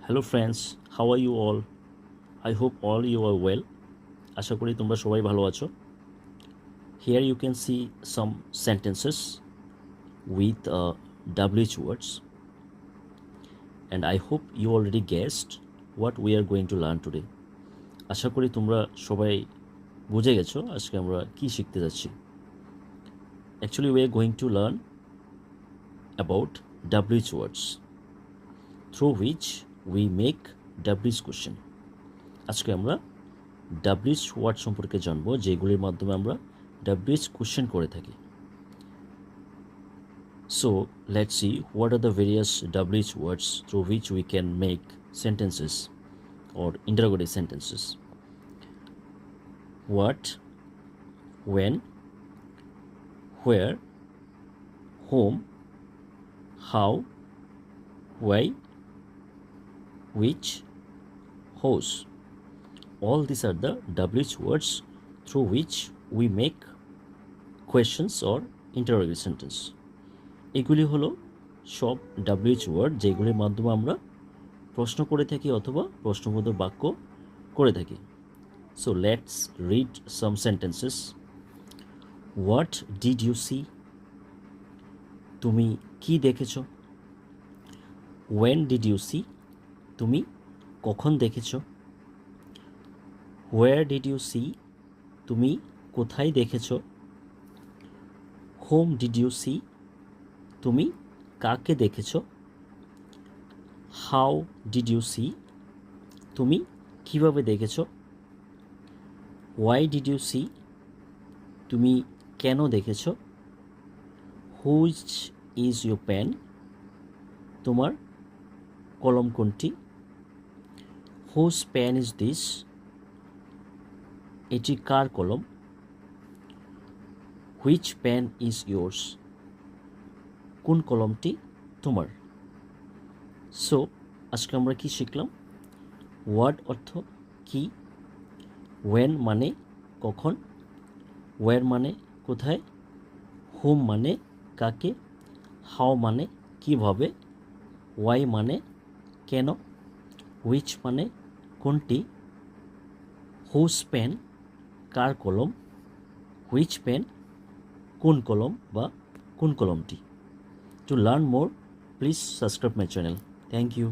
Hello friends, how are you all? I hope all you are well. আশা করি তোমরা সবাই ভালো আছো। Here you can see some sentences with WH words, and I hope you already guessed what we are going to learn today. আশা করি তোমরা সবাই বুঝে গেছো আজকে আমরা কি শিখতে যাচ্ছি। Actually we are going to learn about WH words through which we make WH question. আজকে আমরা WH ওয়ার্ড সম্পর্কে জানবো যেগুলির মাধ্যমে আমরা WH কোশ্চেন করে থাকি। So let's see what are the various WH words through which we can make sentences or interrogative sentences. What, when, where, whom, how, why, which, whose. All these are the WH words through which we make questions or interrogative sentence. এগুলি হলো সব WH word যেগুলির মাধ্যমে আমরা প্রশ্ন করে থাকি অথবা প্রশ্নবোধক বাক্য করে থাকি। So let's read some sentences. What did you see? তুমি কি দেখেছো? When did you see? তুমি কখন দেখেছো? Where did you see? তুমি কোথায় দেখেছো? Whom did you see? তুমি কাকে দেখেছো? How did you see? তুমি কিভাবে দেখেছো? Why did you see? তুমি কেন দেখেছো? Which is your pen? তোমার কলম কোনটি? Whose pen is this? এটি কার কলম? Which pen is yours? কোন কলমটি তোমার? সো আজকে আমরা কি শিখলাম? ওয়ার্ড অর্থ কি, ওয়েন মানে কখন, ওয়্যার মানে কোথায়, হুম মানে কাকে, হাউ মানে কিভাবে, ওয়াই মানে কেন, হুইচ মানে কোনটি, হুজ পেন কার কলম, হুইচ পেন কোন কলম বা কোন কলমটি। To learn more, please subscribe my channel. Thank you.